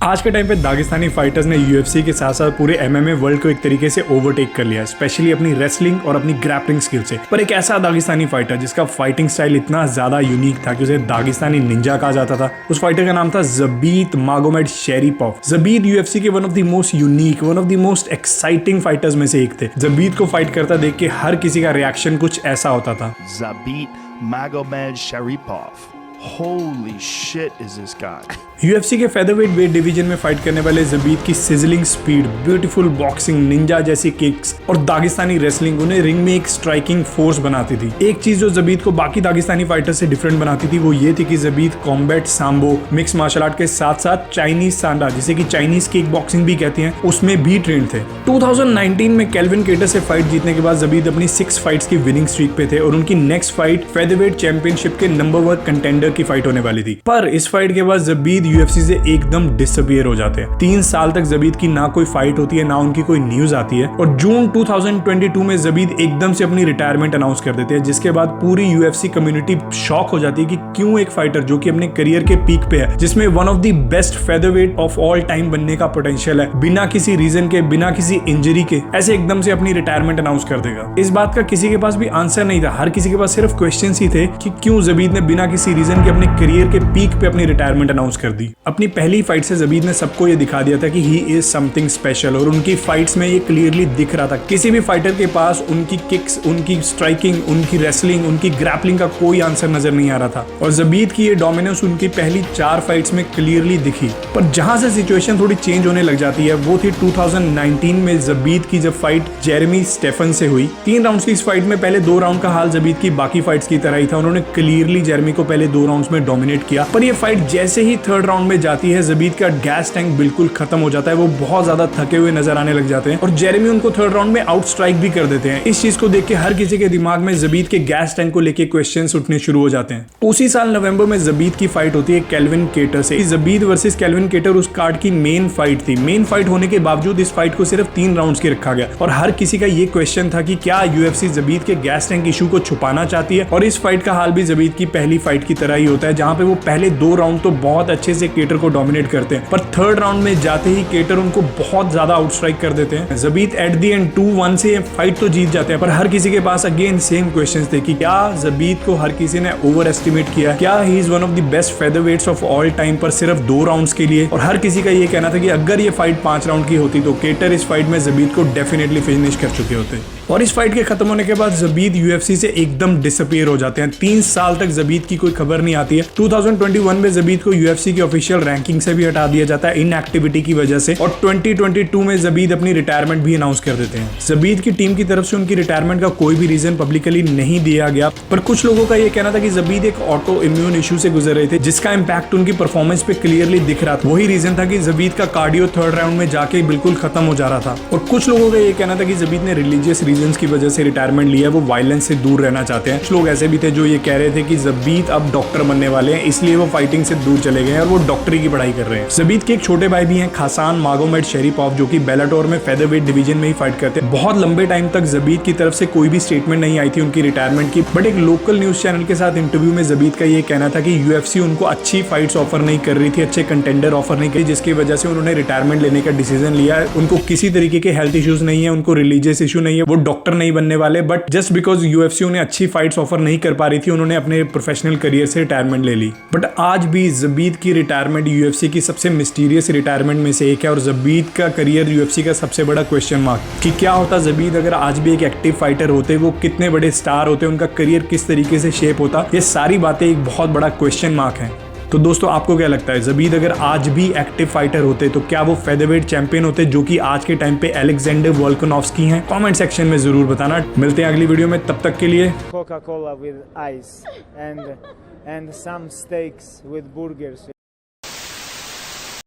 आज के टाइम पे दागिस्तानी फाइटर्स ने यूएफसी के साथ साथ पूरे एमएमए वर्ल्ड को एक तरीके से ओवरटेक कर लिया, स्पेशली अपनी रेसलिंग और अपनी ग्रैपलिंग स्किल से। पर एक ऐसा दागिस्तानी फाइटर जिसका फाइटिंग स्टाइल इतना ज्यादा यूनिक था कि उसे दागिस्तानी निंजा कहा जाता था, उस फाइटर का नाम था ज़बीत मागोमेड शेरिपोव। ज़बीत यूएफसी के one of the most unique, one of the most exciting fighters में से एक थे। ज़बीत को फाइट करता देख के हर किसी का रिएक्शन कुछ ऐसा होता था। Zabit Magomed Sharipov. Holy shit is this guy? UFC के फेदरवेट वेट डिवीजन में फाइट करने वाले ज़बीत की sizzling speed, beautiful boxing, Ninja जैसी किक्स और दागिस्तानी रेसलिंग उन्हें रिंग में एक स्ट्राइकिंग फोर्स बनाती थी। एक चीज जो ज़बीत को बाकी दागिस्तानी फाइटर से डिफरेंट बनाती थी वो ये थी कि Zabita combat, साम्बो, mix martial art के साथ साथ चाइनीज सांडा, जिसे कि चाइनीज किक बॉक्सिंग भी कहते हैं, उसमें भी ट्रेंड थे। 2019 में केल्विन केटर से फाइट जीतने के बाद ज़बीत अपनी 6 फाइट्स की विनिंग स्ट्रीक पे थे और उनकी नेक्स्ट फाइट फेदरवेट चैंपियनशिप के नंबर 1 कंटेंडर की फाइट होने वाली थी। पर इस फाइट के बाद ज़बीत यूएफसी से एकदम डिसअपियर हो जाते हैं। 3 साल तक ज़बीत की ना कोई फाइट होती है, ना उनकी कोई न्यूज आती है और जून 2022 में ज़बीत एकदम से अपनी रिटायरमेंट अनाउंस कर देते हैं, जिसके बाद पूरी यूएफसी कम्युनिटी शॉक हो जाती है कि क्यों एक फाइटर जो कि अपने करियर के पीक पे है, जिसमें one of the best featherweight of all time बनने का पोटेंशियल है, बिना किसी रीजन के, बिना किसी इंजरी के ऐसे एकदम से अपनी रिटायरमेंट अनाउंस कर देगा। इस बात का किसी के पास भी आंसर नहीं था। हर किसी के पास सिर्फ क्वेश्चंस ही थे कि क्यों ज़बीत ने बिना किसी रीजन के अपने करियर के पीक पे अपनी रिटायरमेंट अनाउंस कर दी। अपनी पहली फाइट से ज़बीत ने सबको ये दिखा दिया था कि ही इज समथिंग स्पेशल और उनकी फाइट्स में ये क्लियरली दिख रहा था। किसी भी फाइटर के पास उनकी किक्स, उनकी स्ट्राइकिंग, उनकी रेसलिंग, उनकी ग्रैपलिंग का कोई आंसर नजर नहीं आ रहा था और ज़बीत की ये डोमिनेंस उनकी पहली 4 फाइट्स में क्लियरली दिखी। पर जहां से सिचुएशन थोड़ी चेंज होने लग जाती है वो थी 2019 में ज़बीत की जब फाइट जेरेमी स्टेफन से हुई। 3 राउंड्स की इस फाइट में पहले 2 राउंड का हाल ज़बीत की बाकी फाइट्स की तरह ही था। उन्होंने क्लियरली जेरेमी को पहले 2 राउंड्स में डोमिनेट किया। पर ये फाइट जैसे ही 3rd राउंड में जाती है ज़बीत का गैस टैंक बिल्कुल खत्म हो जाता है। वो बहुत ज्यादा थके हुए नजर आने लग जाते हैं और जेरेमी उनको 3rd राउंड में आउट स्ट्राइक भी कर देते हैं। इस चीज को देख के हर किसी के दिमाग में ज़बीत के गैस टैंक को लेके क्वेश्चंस उठने शुरू हो जाते हैं। उसी साल नवंबर में ज़बीत की फाइट होती है केल्विन केटर से। ज़बीत वर्सेस केल्विन केटर उस कार्ड की मेन फाइट थी। मेन फाइट होने के बावजूद इस फाइट को सिर्फ 3 राउंड्स की रखा गया और हर किसी का ये क्वेश्चन था कि क्या यूएफसी ज़बीत के गैस टैंक इशू को छुपाना चाहती है। और इस फाइट का हाल भी ज़बीत की पहली फाइट की तरह ही होता है, जहां पे वो पहले 2 राउंड तो बहुत अच्छे से केटर को डोमिनेट करते हैं, पर 3rd राउंड में जाते ही केटर उनको बहुत ज्यादा आउटस्ट्राइक कर देते हैं। ज़बीत एट द एंड 2-1 से फाइट तो जीत जाते हैं, पर हर किसी के पास अगेन सेम क्वेश्चंस थे कि क्या ज़बीत को हर किसी ने ओवर एस्टिमेट किया, क्या ही is one of the best featherweights of all time पर सिर्फ 2 राउंड्स के लिए। और हर किसी का ये कहना था कि अगर ये फाइट 5 राउंड की होती तो केटर इस फाइट में ज़बीत को डेफिनेटली फिनिश कर चुके होते। और इस फाइट के खत्म होने के बाद ज़बीत यूएफसी से एकदम डिसअपियर हो जाते हैं। 3 साल तक ज़बीत की कोई खबर नहीं आती है। 2021 में ज़बीत को यूएफसी की ऑफिशियल रैंकिंग से भी हटा दिया जाता है इनएक्टिविटी की वजह से और 2022 में ज़बीत अपनी रिटायरमेंट भी अनाउंस कर देते हैं। ज़बीत की टीम की तरफ से उनकी रिटायरमेंट का कोई भी रीजन पब्लिकली नहीं दिया गया, पर कुछ लोगों का ये कहना था कि ज़बीत एक ऑटो इम्यून इशू से गुजर रहे थे, जिसका इंपैक्ट उनकी परफॉर्मेंस पे क्लियरली दिख रहा था। वही रीजन था कि ज़बीत का कार्डियो 3rd राउंड में जाके बिल्कुल खत्म हो जा रहा था। और कुछ लोगों का ये कहना था कि ज़बीत ने रिलीजियस रीजंस की वजह से रिटायरमेंट लिया, वो वायलेंस से दूर रहना चाहते हैं। कुछ लोग ऐसे भी थे जो ये कह रहे थे कि ज़बीत अब डॉक्टर बनने वाले हैं, इसलिए वो फाइटिंग से दूर चले गए और वो डॉक्टरी की पढ़ाई कर रहे हैं। ज़बीत के एक छोटे भाई भी हैं, खासान मागोमेड शेरिपोव, जो कि बेलाटोर में फेदरवेट डिवीजन में ही फाइट करते हैं। बहुत लंबे टाइम तक ज़बीत की तरफ से कोई भी स्टेटमेंट नहीं आई थी उनकी रिटायरमेंट की, बट एक लोकल न्यूज चैनल के साथ इंटरव्यू में ज़बीत का ये कहना था कि यूएफसी उनको अच्छी फाइट्स ऑफर नहीं कर रही थी, अच्छे कंटेंडर ऑफर नहीं करी, जिसकी वजह से उन्होंने रिटायरमेंट लेने का डिसीजन लिया। उनको किसी तरीके के हेल्थ इश्यूज नहीं है, उनको रिलीजियस इशू नहीं है, वो डॉक्टर नहीं बनने वाले, बट जस्ट बिकॉज यूएफसी उन्हें अच्छी फाइट्स ऑफर नहीं कर पा रही थी, उन्होंने अपने प्रोफेशनल करियर से रिटायरमेंट ले ली। बट आज भी ज़बीत की रिटायरमेंट यूएफसी की सबसे मिस्टीरियस रिटायरमेंट में से एक है और ज़बीत का करियर यूएफसी का सबसे बड़ा क्वेश्चन मार्क कि क्या होता ज़बीत अगर आज भी एक एक्टिव फाइटर होते, वो कितने बड़े स्टार होते, उनका करियर किस तरीके से शेप होता। ये सारी बातें एक बहुत बड़ा क्वेश्चन मार्क है। तो दोस्तों, आपको क्या लगता है ज़बीत अगर आज भी एक्टिव फाइटर होते तो क्या वो फेदरवेट चैंपियन होते, जो कि आज के टाइम पे अलेक्जेंडर वोल्कानोव्स्की हैं? कमेंट सेक्शन में जरूर बताना। मिलते हैं अगली वीडियो में, तब तक के लिए Coca-Cola with ice and some steaks with burgers.